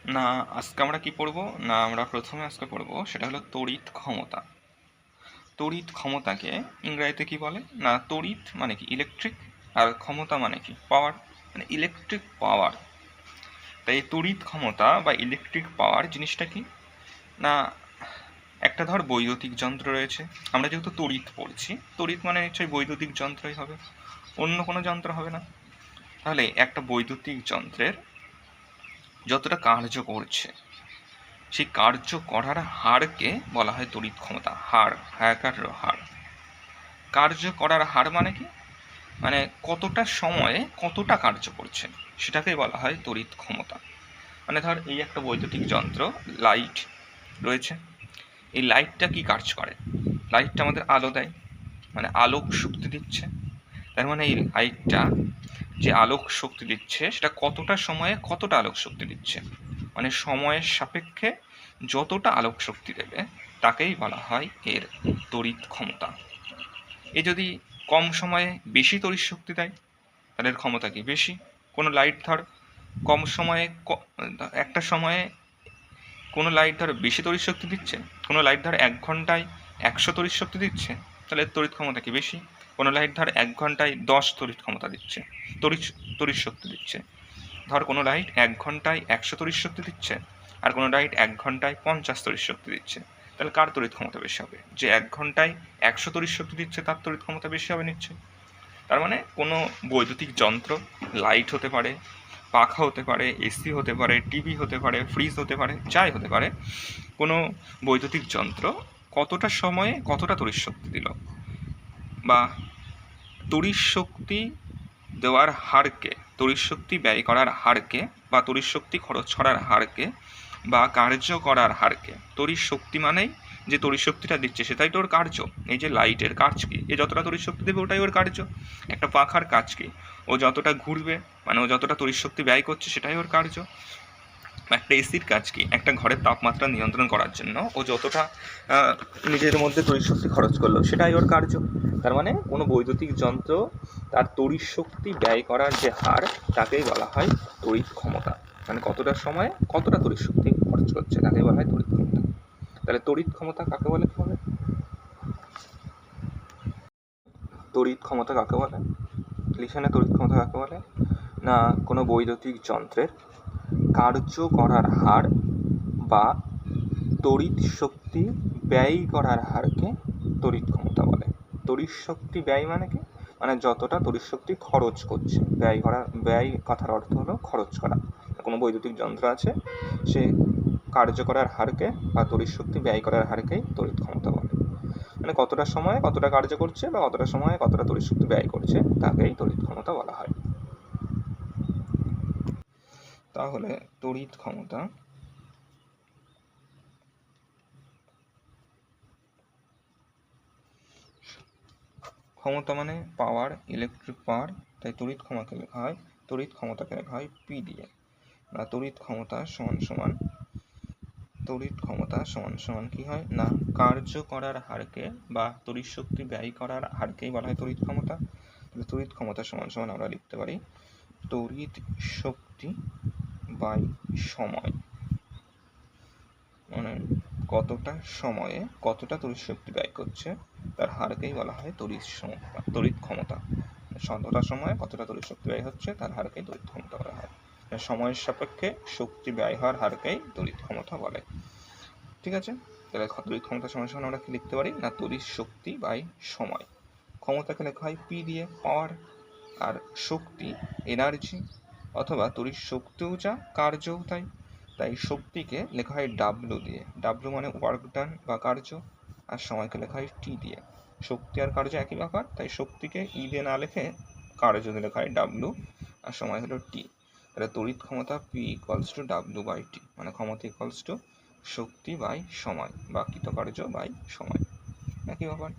না, আজকে আমরা কি পড়ব? না, আমরা প্রথমে আজকে পড়ব সেটা হলো তড়িৎ ক্ষমতা। তড়িৎ ক্ষমতাকে ইংরেজিতে কি বলে? না, তড়িৎ মানে কি ইলেকট্রিক, আর ক্ষমতা মানে কি পাওয়ার, মানে ইলেকট্রিক পাওয়ার। তাই এই তড়িৎ ক্ষমতা বা ইলেকট্রিক পাওয়ার জিনিসটা কি? না, একটা ধর বৈদ্যুতিক যন্ত্র রয়েছে। আমরা যেহেতু তড়িৎ পড়ছি, তড়িৎ মানে নিশ্চয়ই বৈদ্যুতিক যন্ত্রই হবে, অন্য কোনো যন্ত্র হবে না। তাহলে একটা বৈদ্যুতিক যন্ত্রের যতটা কার্য করছে, সেই কার্য করার হারকে বলা হয় তড়িৎ ক্ষমতা। হার, হায়াকার হার। কার্য করার হার মানে কি? মানে কতটা সময়ে কতটা কার্য করছে, সেটাকেই বলা হয় তড়িৎ ক্ষমতা। মানে ধর এই একটা বৈদ্যুতিক যন্ত্র, লাইট রয়েছে। এই লাইটটা কি কাজ করে? লাইটটা আমাদের আলো দেয়, মানে আলোক শক্তি দিচ্ছে। তার মানে এই লাইটটা যে আলোক শক্তি দিচ্ছে, সেটা কতটা সময়ে কতটা আলোক শক্তি দিচ্ছে, মানে সময়ের সাপেক্ষে যতটা আলোক শক্তি দেবে তাকেই বলা হয় এর তড়িৎ ক্ষমতা। এ যদি কম সময়ে বেশি তড়িৎ শক্তি দেয়, তাহলে এর ক্ষমতা কি বেশি। কোনো লাইট ধর কম সময়ে একটা সময়ে কোনো লাইট ধর বেশি তড়িৎ শক্তি দিচ্ছে, কোনো লাইট ধর 1 ঘন্টায় 100 তড়িৎ শক্তি দিচ্ছে, তাহলে তড়িৎ ক্ষমতা কি বেশি। কোনো লাইট ধর 1 ঘন্টায় 10 তড়িৎ ক্ষমতা দিচ্ছে, তড়িৎ তড়িৎ শক্তি দিচ্ছে। ধর কোনো লাইট 1 ঘন্টায় 100 তড়িৎ শক্তি দিচ্ছে, আর কোনো লাইট 1 ঘন্টায় 50 তড়িৎ শক্তি দিচ্ছে, তাহলে কার তড়িৎ ক্ষমতা বেশি হবে? যে 1 ঘন্টায় 100 তড়িৎ শক্তি দিচ্ছে তার তড়িৎ ক্ষমতা বেশি হবে নিশ্চয়ই। তার মানে কোনো বৈদ্যুতিক যন্ত্র, লাইট হতে পারে, পাখা হতে পারে, এসি হতে পারে, টিভি হতে পারে, ফ্রিজ হতে পারে, যাই হতে পারে, কোনো বৈদ্যুতিক যন্ত্র কতটা সময়ে কতটা তড়িৎ শক্তি দিল, বা তড়িৎ শক্তি দেওয়ার হারকে, তড়িৎ শক্তি ব্যয় করার হারকে, বা তড়িৎ শক্তি খরচ করার হারকে, বা কার্য করার হারকে। তড়িৎ শক্তি মানেই যে তড়িৎ শক্তিটা দিচ্ছে সেটাই তো ওর কার্য। এই যে লাইটের কাজ কি? এ যতটা তড়িৎ শক্তি দেবে ওটাই ওর কার্য। একটা পাখার কাজ কি? ও যতটা ঘুরবে, মানে ও যতটা তড়িৎ শক্তি ব্যয় করছে সেটাই ওর কার্য। একটা এসির কাজ কি? একটা ঘরের তাপমাত্রা নিয়ন্ত্রণ করার জন্য ও যতটা নিজের মধ্যে তড়িৎ শক্তি খরচ করলো সেটাই ওর কার্য। তার মানে কোনো বৈদ্যুতিক যন্ত্র তার তড়িৎ শক্তি ব্যয় করার যে হার, তাকেই বলা হয় তড়িৎ ক্ষমতা। মানে কতটা সময়ে কতটা তড়িৎ শক্তি খরচ করছে তাকেই বলা হয় তড়িৎ ক্ষমতা। তাহলে তড়িৎ ক্ষমতা কাকে বলে? কি হবে? তড়িৎ ক্ষমতা কাকে বলে? লিখে নে, তড়িৎ ক্ষমতা কাকে বলে? না, কোনো বৈদ্যুতিক যন্ত্রের কার্য করার হার বা তড়িৎ শক্তি ব্যয় করার হারকে তড়িৎ ক্ষমতা বলে। তড়িৎ শক্তি ব্যয় মানে কি? মানে যতটা তড়িৎ শক্তি খরচ করছে। ব্যয় করা, ব্যয় কথার অর্থ হলো খরচ করা। কোনো বৈদ্যুতিক যন্ত্র আছে, সে কার্য করার হারকে বা তড়িৎ শক্তি ব্যয় করার হারকেই তড়িৎ ক্ষমতা বলে। মানে কতটা সময়ে কতটা কার্য করছে বা কতটা সময়ে কতটা তড়িৎ শক্তি ব্যয় করছে তাকেই তড়িৎ ক্ষমতা বলা হয়। তাহলে তড়িৎ ক্ষমতা ক্ষমতা মানে পাওয়ার, ইলেকট্রিক পাওয়ার। তাই তড়িৎ ক্ষমতাকে লেখা হয়, তড়িৎ ক্ষমতাকে লেখা হয় পি দিয়ে। না, তড়িৎ ক্ষমতা সমান সমান, তড়িৎ ক্ষমতা সমান সমান কি হয়? না, কার্য করার হারকে বা তড়িৎ শক্তি ব্যয় করার হারকেই বলা হয় তড়িৎ ক্ষমতা। তাহলে তড়িৎ ক্ষমতা সমান সমান আমরা লিখতে পারি তড়িৎ শক্তি বাই সময়। মানে কতটা সময়ে কতটা তড়িৎ শক্তি ব্যয় করছে তার হারকেই বলা হয় তড়িৎ ক্ষমতা। কতটা সময়ে কতটা তড়িৎ শক্তি ব্যয় হচ্ছে তার হারকেই তড়িৎ ক্ষমতা বলা হয়। সময়ের সাপেক্ষে শক্তি ব্যয় হওয়ার হারকেই তড়িৎ ক্ষমতা বলে। ঠিক আছে? তাহলে তড়িৎ ক্ষমতা সমান সমান আমরা কি লিখতে পারি? না, তড়িৎ শক্তি বাই সময়। ক্ষমতাকে লেখা হয় পি দিয়ে, পাওয়ার, আর শক্তি এনার্জি, অথবা তড়িৎ শক্তিও যা কার্যও তাই। তাই শক্তিকে লেখা হয় ডাব্লু দিয়ে। ডাব্লু মানে ওয়ার্ক ডান বা কার্য, আর সময়কে লেখা হয় টি দিয়ে। শক্তি আর কার্য একই ব্যাপার, তাই শক্তিকে ই দিয়ে না লিখে কার্য দিয়ে লেখা হয় ডাব্লু, আর সময় হলো টি। তাহলে তড়িৎ ক্ষমতা P equals to W by T, মানে ক্ষমতা ইকুয়ালস টু শক্তি বাই সময় বা কৃতকার্য বাই সময়, একই ব্যাপার।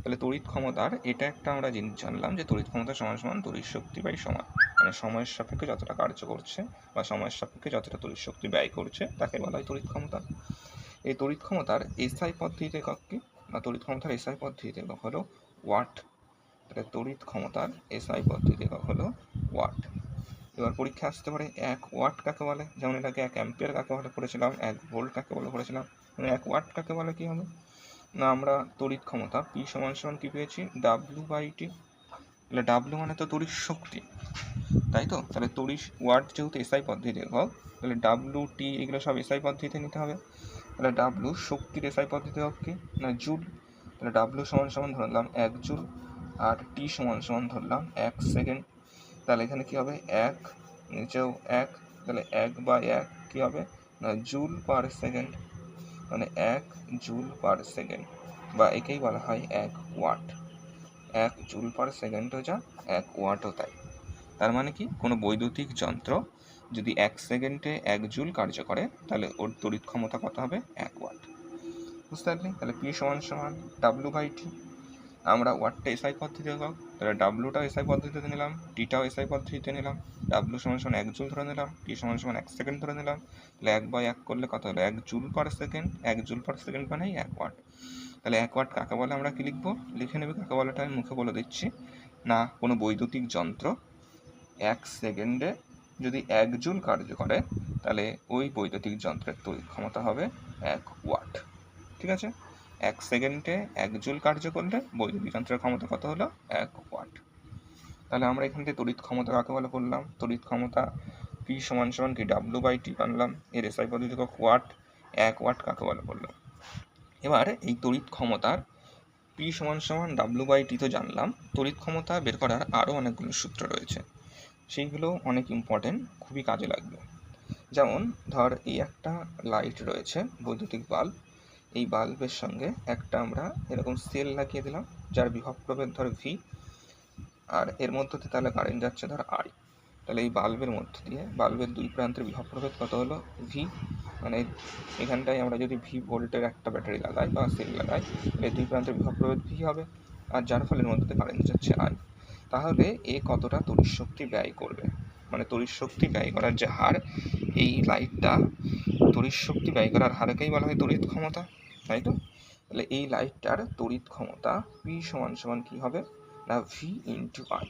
তাহলে তড়িৎ ক্ষমতার এটা একটা আমরা জিনিস জানলাম যে তড়িৎ ক্ষমতা সমান সমান তড়িৎ শক্তি বাই সময়। মানে সময়ের সাপেক্ষে যতটা কার্য করছে বা সময়ের সাপেক্ষে যতটা তড়িৎ শক্তি ব্যয় করছে তাকে বলা হয় তড়িৎ ক্ষমতা। এই তড়িৎ ক্ষমতার এসআই পদ্ধতিতে একক কি? বা তড়িৎ ক্ষমতার এসআই পদ্ধতিতে একক হলো ওয়াট। তাহলে তড়িৎ ক্ষমতার এসআই পদ্ধতিতে একক হলো ওয়াট। এবার পরীক্ষা আসতে পারে 1 ওয়াট কাকে বলে, যেমন এটাকে 1 অ্যাম্পিয়ার কাকে বলে পড়েছিলাম, 1 ভোল্ট কাকে বলে পড়েছিলাম, মানে 1 ওয়াট কাকে বলে কী হবে না, আমরা তড়িৎ ক্ষমতা P সমান কী পেয়েছি W/T। তাহলে ডাব্লু মানে তো তড়িৎ শক্তি, তাই তো? তাহলে তড়িৎ ওয়াট যেহেতু এসআই পদ্ধতিতে হোক, তাহলে WT এগুলো সব এসআই পদ্ধতিতে নিতে হবে। তাহলে ডাব্লু শক্তির এসআই পদ্ধতি হোক কি না জুল, তাহলে ডাব্লু সমান ধরলাম 1 জুল, আর টি সমান ধরলাম 1 সেকেন্ড। তাহলে এখানে কি হবে 1, নিচেও 1, তাহলে 1/1 কি হবে না জুল পার সেকেন্ড, মানে 1 জুল পার সেকেন্ড, বা একেই বলা হয় 1 ওয়াট। 1 জুল পার সেকেন্ডও যা 1 ওয়াটও তাই। তার মানে কি কোনো বৈদ্যুতিক যন্ত্র যদি 1 সেকেন্ডে 1 জুল কার্য করে তাহলে ওর তড়িৎ ক্ষমতা কত হবে 1 ওয়াট। বুঝতে পারলি? তাহলে P সমান W/T। আমরা ওয়াটটা এসআই পদ্ধতিতে হোক, তাহলে ডাব্লুটাও এসআই পদ্ধতিতে নিলাম, টিটাও এসআই পদ্ধতিতে নিলাম। ডাব্লু সমান 1 জুল ধরে নিলাম, টি সমান 1 সেকেন্ড ধরে নিলাম। তাহলে 1/1 করলে কত হলো 1 joule per second. 1 joule per second মানেই 1 ওয়াট। তাহলে 1 ওয়াট কাকে বলে আমরা কি লিখবো, লিখে নেবে কাকে বলাটা আমি মুখে বলে দিচ্ছি না, কোনো বৈদ্যুতিক যন্ত্র 1 সেকেন্ডে যদি 1 জুল কার্য করে তাহলে ওই বৈদ্যুতিক যন্ত্রের তড়িৎ ক্ষমতা হবে 1 ওয়াট। ঠিক আছে? 1 সেকেন্ডে 1 জুল কার্য করলে বৈদ্যুতিক যন্ত্রের ক্ষমতা কত হলো 1 ওয়াট। তাহলে আমরা এখান থেকে তড়িৎ ক্ষমতা কাকে বলে বললাম, তড়িৎ ক্ষমতা P সমান কি W/T বানলাম, এর এসআই পদ্ধতি ওয়াট, 1 ওয়াট কাকে বলে বললাম। এবার এই তড়িৎ ক্ষমতার P সমান W/T তো জানলাম, তড়িৎ ক্ষমতা বের করার আরও অনেকগুলো সূত্র রয়েছে, সেইগুলো অনেক ইম্পর্টেন্ট, খুবই কাজে লাগবে। যেমন ধর এই একটা লাইট রয়েছে, বৈদ্যুতিক বাল্ব, এই বাল্বের সঙ্গে একটা আমরা এরকম সেল লাগিয়ে দিলাম যার বিভব প্রভেদ ধর V, আর এর মধ্য দিয়ে তাহলে কারেন্ট যাচ্ছে ধর I। তাহলে এই বাল্বের মধ্য দিয়ে বাল্বের দুই প্রান্তের বিভব প্রভেদ কত হলো V, মানে এখানটায় আমরা যদি V ভোল্টের একটা ব্যাটারি লাগাই বা সেল লাগাই তাহলে দুই প্রান্তের বিভব প্রভেদ V হবে, আর যার ফলে এর মধ্যে দিয়ে কারেন্ট যাচ্ছে I। তাহলে এ কতটা তড়িৎ শক্তি ব্যয় করবে, মানে তড়িৎ শক্তি ব্যয় করার যে হার, এই লাইটটা তড়িৎ শক্তি ব্যয় করার হারকেই বলা হয় তড়িৎ ক্ষমতা, তাই তো? তাহলে এই লাইটটার তড়িৎ ক্ষমতা P সমান কি হবে না V/I।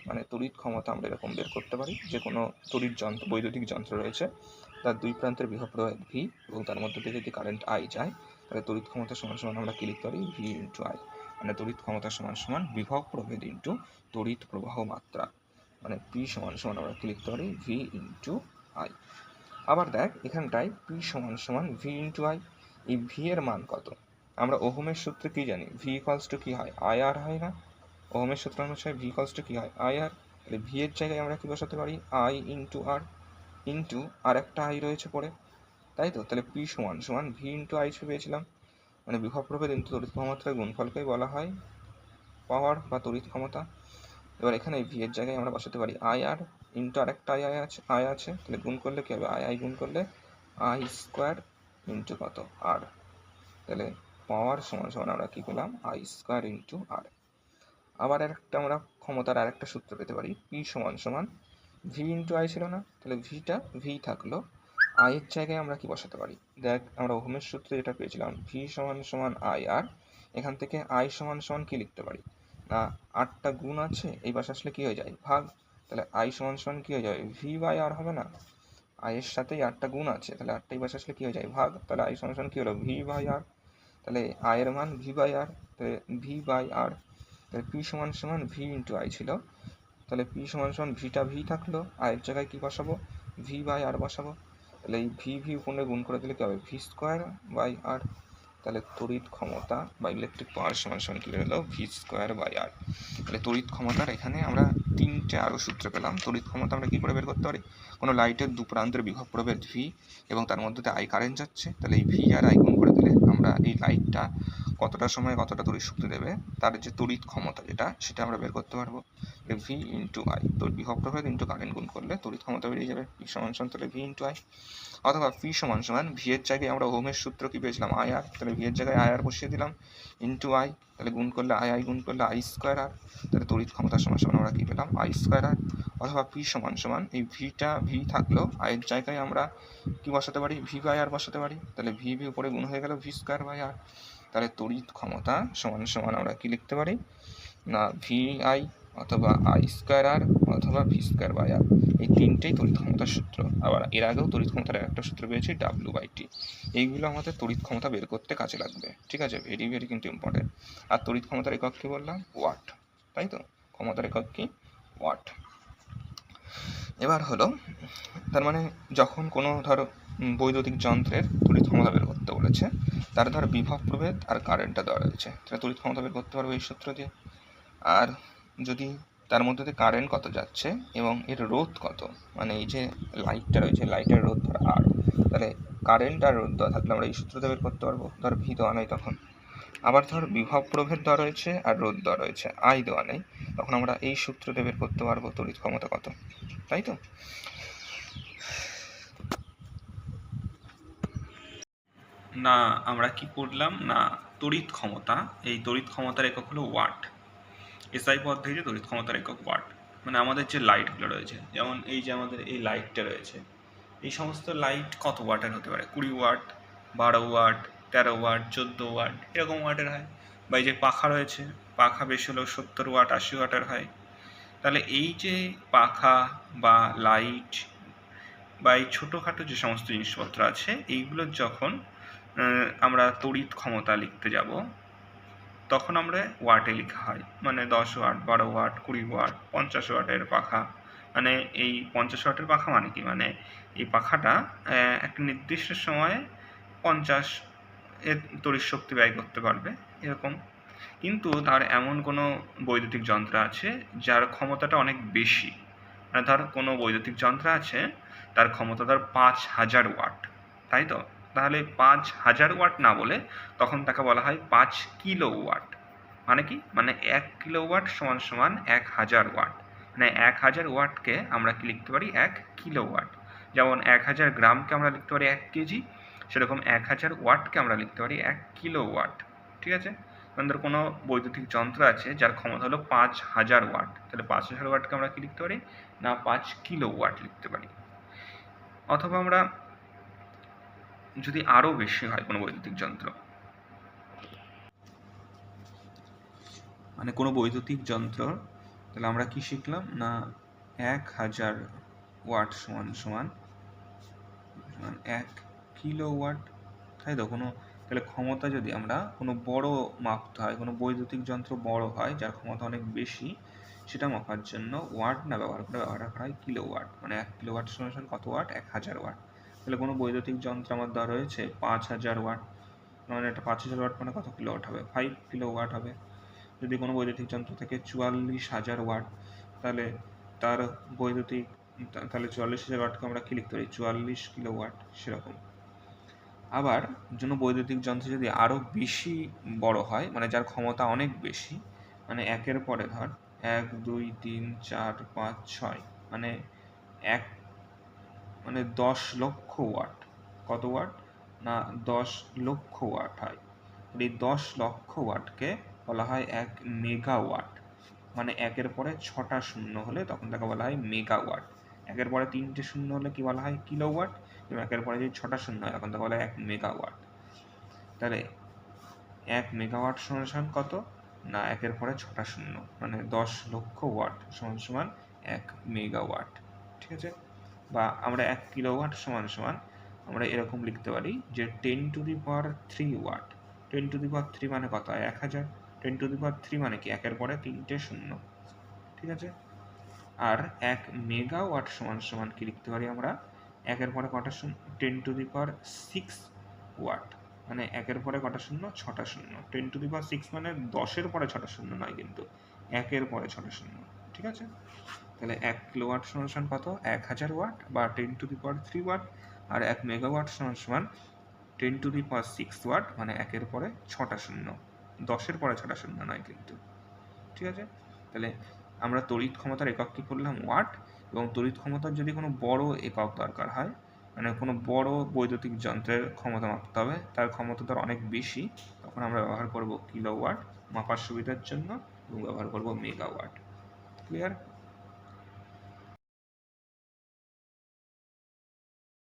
মানে তড়িৎ ক্ষমতা আমরা এরকম বের করতে পারি, যে কোনো তড়িৎ যন্ত্র, বৈদ্যুতিক যন্ত্র রয়েছে, তার দুই প্রান্তের বিভব প্রভেদ V এবং তার মধ্যে দিয়ে যদি কারেন্ট I যায় তাহলে তড়িৎ ক্ষমতা সমান আমরা কি লিখতে পারি V/I। মানে তড়িৎ ক্ষমতা সমান বিভব প্রভেদ ইন্টু তড়িৎ প্রবাহ মাত্রা, মানে P সমান আমরা কি লিখতে পারি V/I। আবার দেখ এখানটায় P সমান V/I, এই V এর মান কত, আমরা ওহমের সূত্রে কি জানি V = কি হয় IR হয় না, ওহমের সূত্র অনুসারে V = কি হয় IR। তাহলে V এর জায়গায় আমরা কি বসাতে পারি I/R ইন্টু আর একটা I রয়েছে পড়ে, তাই তো? তাহলে P সমান V/I পেয়েছিলাম, মানে বিভব প্রভেদ ইন্টু তড়িৎ ক্ষমতার গুণফলকেই বলা হয় পাওয়ার বা তড়িৎ ক্ষমতা। এবার এখানে V এর জায়গায় আমরা বসাতে পারি IR ইন্টু আর একটা I আছে, তাহলে গুণ করলে কি হবে I গুণ করলে I² ইন্টু কত R। তাহলে পাওয়ার সমান আমরা কি পেলাম I² ইন্টু R। আবার একটা আমরা ক্ষমতার আরেকটা সূত্র পেতে পারি, P সমান V/I ছিল না, তাহলে Vটা V থাকলো, I এর জায়গায় আমরা কি বসাতে পারি, দেখ আমরা ওহমের সূত্রে যেটা পেয়েছিলাম V সমান IR, এখান থেকে I সমান কি লিখতে পারি না 8টা গুণ আছে, এই পাশে আসলে কি হয়ে যায় ভাগ, তাহলে I সমান কি হয়ে যাবে V/R হবে না, I এর সাথেই 8টা গুণ আছে, তাহলে 8টা এই পাশে আসলে কি হয়ে যায় ভাগ, তাহলে I সমান কি হলো V/R। তাহলে I এর মান V/R, তাহলে V/R, তাহলে P সমান V/I ছিল, তাহলে P সমান ভিটা V থাকলো, I এর জায়গায় কি বসাবো V/R বসাবো, তাহলে এই V উপরে গুণ করে দিলে কি হবে V²/R। তাহলে তড়িৎ ক্ষমতা বা ইলেকট্রিক পাওয়ার সমান কি হলো V²/R। তাহলে তড়িৎ ক্ষমতার এখানে আমরা তিনটে আরও সূত্র পেলাম। তড়িৎ ক্ষমতা আমরা কী করে বের করতে পারি, কোনো লাইটের দু প্রান্তের বিভব প্রভেদ V এবং তার মধ্যে দিয়ে I কারেন্ট যাচ্ছে, তাহলে এই V আর I গুণ করে দিলে আমরা এই লাইটটা কতটা সময় কতটা তড়িৎ শক্তি দেবে তার যে তড়িৎ ক্ষমতা সেটা আমরা বের করতে পারবো। V/I, তো বিভব প্রভেদ ইন্টু কারেন্ট গুণ করলে তড়িৎ ক্ষমতা বেরিয়ে যাবে P সমান তাহলে V/I। অথবা P সমান V এর জায়গায় আমরা ওহমের সূত্র কি পেয়েছিলাম IR, তাহলে V এর জায়গায় IR বসিয়ে দিলাম ইন্টু I, তাহলে গুণ করলে I গুণ করলে I²R, তাহলে তড়িৎ ক্ষমতা সমান আমরা কি পেলাম I²R। অথবা P সমান এই Vটা V থাকলো, I এর জায়গায় আমরা কি বসাতে পারি V/R বসাতে পারি, তাহলে V উপরে গুণ হয়ে গেল V²/R। তাহলে তড়িৎ ক্ষমতা সমান আমরা কি লিখতে পারি না VI অথবা আই স্কোয়ার আর অথবা ভি স্কোয়ার বাই আর, এই তিনটেই তড়িৎ ক্ষমতার সূত্র। আবার এর আগেও তড়িৎ ক্ষমতার একটা সূত্র পেয়েছি ডাব্লু বাই টি। এইগুলো আমাদের তড়িৎ ক্ষমতা বের করতে কাজে লাগবে, ঠিক আছে, ভেরি ভেরি কিন্তু ইম্পর্টেন্ট। আর তড়িৎ ক্ষমতার একক কি বললাম? ওয়াট, তাই তো, ক্ষমতার একক কি? ওয়াট। এবার হলো, তার মানে যখন কোনো ধরো বৈদ্যুতিক যন্ত্রের তড়িৎ ক্ষমতা বের করতে বলেছে, তার ধর বিভব প্রভেদ আর কারেন্টটা দেওয়া রয়েছে, তাহলে তড়িৎ ক্ষমতা বের করতে পারবো এই সূত্র দিয়ে। আর যদি তার মধ্যে দিয়ে কারেন্ট কত যাচ্ছে এবং এর রোধ কত, মানে এই যে লাইটটা রয়েছে, লাইটের রোধ ধর আর, তাহলে কারেন্ট আর রোধ দেওয়া থাকলে আমরা এই সূত্রটা বের করতে পারবো। ধর ভি দেওয়া নেই তখন, আবার ধর বিভব প্রভেদ দেওয়া রয়েছে আর রোধ দেওয়া রয়েছে, আই দেওয়া নেই, তখন আমরা এই সূত্রটা বের করতে পারবো তড়িৎ ক্ষমতা কত, তাই তো। না আমরা কি করলাম না, তড়িৎ ক্ষমতা, এই তড়িৎ ক্ষমতার একক হলো ওয়াট। এসআই পদ্ধতিতে তড়িৎ ক্ষমতার একক ওয়াট। মানে আমাদের যে লাইটগুলো রয়েছে, যেমন এই যে আমাদের এই লাইটটা রয়েছে, এই সমস্ত লাইট কত ওয়াটের হতে পারে? 20 ওয়াট, 12 ওয়াট, 13 ওয়াট, 14 ওয়াট, এরকম ওয়াটের হয়। বা এই যে পাখা রয়েছে, পাখা বেশি হলেও 70 ওয়াট, 80 ওয়াটের হয়। তাহলে এই যে পাখা বা লাইট বা এই ছোটোখাটো যে সমস্ত জিনিসপত্র আছে, এইগুলোর যখন আমরা তড়িৎ ক্ষমতা লিখতে যাব, তখন আমরা ওয়াটে লেখা হয়। মানে 10 ওয়াট, 12 ওয়াট, 20 ওয়াট, 50 ওয়াটের পাখা। মানে এই 50 ওয়াটের পাখা মানে কি? মানে এই পাখাটা একটা নির্দিষ্ট সময়ে 50 এর তড়িৎ শক্তি ব্যয় করতে পারবে, এরকম। কিন্তু তার এমন কোনো বৈদ্যুতিক যন্ত্র আছে যার ক্ষমতাটা অনেক বেশি। মানে ধর কোনো বৈদ্যুতিক যন্ত্র আছে, তার ক্ষমতা ধর 5000 ওয়াট, তাই তো। তাহলে 5000 ওয়াট না বলে তখন তাকে বলা হয় 5 কিলো ওয়াট। মানে কি? মানে 1 কিলো ওয়াট সমান সমান 1000 ওয়াট। মানে 1000 ওয়াটকে আমরা কি লিখতে পারি? 1 কিলো ওয়াট। যেমন 1000 গ্রামকে আমরা লিখতে পারি 1 কেজি, সেরকম 1000 ওয়াটকে আমরা লিখতে পারি 1 কিলো ওয়াট, ঠিক আছে। মানে ধর কোনো বৈদ্যুতিক যন্ত্র আছে যার ক্ষমতা হলো 5000 ওয়াট, তাহলে 5000 ওয়াটকে আমরা কি লিখতে পারি? না 5 কিলো ওয়াট লিখতে পারি। অথবা আমরা যদি আরও বেশি হয় কোনো বৈদ্যুতিক যন্ত্র, মানে কোনো বৈদ্যুতিক যন্ত্র, তাহলে আমরা কি শিখলাম না 1000 ওয়াট সমান সমান 1 কিলো ওয়াট, তাই তো। কোনো তাহলে ক্ষমতা যদি আমরা কোনো বড় মাপতে হয়, কোনো বৈদ্যুতিক যন্ত্র বড় হয় যার ক্ষমতা অনেক বেশি, সেটা মাপার জন্য ওয়াট না ব্যবহার করা হয় কিলো ওয়াট। মানে 1 কিলো ওয়াট সমান কত ওয়াট? 1000 ওয়াট। তাহলে কোনো বৈদ্যুতিক যন্ত্র আমার দেওয়া রয়েছে 5000 ওয়াট, মানে এটা 5000 ওয়াট মানে কত কিলো ওয়াট হবে? 5 কিলো ওয়াট হবে। যদি কোনো বৈদ্যুতিক যন্ত্র থেকে 44000 ওয়াট, তাহলে তার বৈদ্যুতিক, তাহলে 44000 ওয়াটকে আমরা কি লিখতে পারি? 44 কিলো ওয়াট, সেরকম। আবার কোনো বৈদ্যুতিক যন্ত্র যদি আরও বেশি বড় হয়, মানে যার ক্ষমতা অনেক বেশি, মানে একের পরে ধর 1 2 3 4 5 6, মানে এক মানে 10 লক্ষ ওয়াট। কত ওয়াট? না 10 লক্ষ ওয়াট হয়। এই 10 লক্ষ ওয়াটকে বলা হয় 1 মেগাওয়াট। মানে একের পরে 6টা শূন্য হলে তখন তাকে বলা হয় মেগাওয়াট। একের পরে 3টে শূন্য হলে কি বলা হয়? কিলোওয়াট। এবং একের পরে যদি 6টা শূন্য হয় তখন তাকে বলা হয় 1 মেগাওয়াট। তাহলে 1 মেগাওয়াট সমান কত? না একের পরে 6টা শূন্য, মানে 10 লক্ষ ওয়াট সমান সমান 1 মেগাওয়াট, ঠিক আছে। বা আমরা 1 কিলোওয়াট সমান সমান আমরা এরকম লিখতে পারি যে 10⁻³ ওয়াট। 10⁻³ মানে কত হয়? 1000। 10⁻³ মানে কি? একের পরে 3টে শূন্য, ঠিক আছে। আর 1 মেগাওয়াট সমান সমান কি লিখতে পারি আমরা? একের পরে কটা শূন্য? 10⁶ ওয়াট। মানে একের পরে কটা শূন্য? 6টা শূন্য। 10⁶ মানে 10-এর পরে 6টা শূন্য নয় কিন্তু, একের পরে 6টা শূন্য, ঠিক আছে। তাহলে 1 কিলোওয়াট সমান কত? 1000 ওয়াট বা 10⁻³ ওয়াট। আর 1 মেগাওয়াট সমান 10⁶ ওয়াট, মানে একের পরে 6টা শূন্য, 10-এর পরে 6টা শূন্য নয় কিন্তু, ঠিক আছে। তাহলে আমরা তড়িৎ ক্ষমতার একক কি করলাম? ওয়াট। এবং তড়িৎ ক্ষমতার যদি কোনো বড় একক দরকার হয়, মানে কোনো বড় বৈদ্যুতিক যন্ত্রের ক্ষমতা মাপতে হবে, তার ক্ষমতা ধর অনেক বেশি, তখন আমরা ব্যবহার করব কিলোওয়াট মাপার সুবিধার জন্য, এবং ব্যবহার করব মেগাওয়াট। ক্লিয়ার?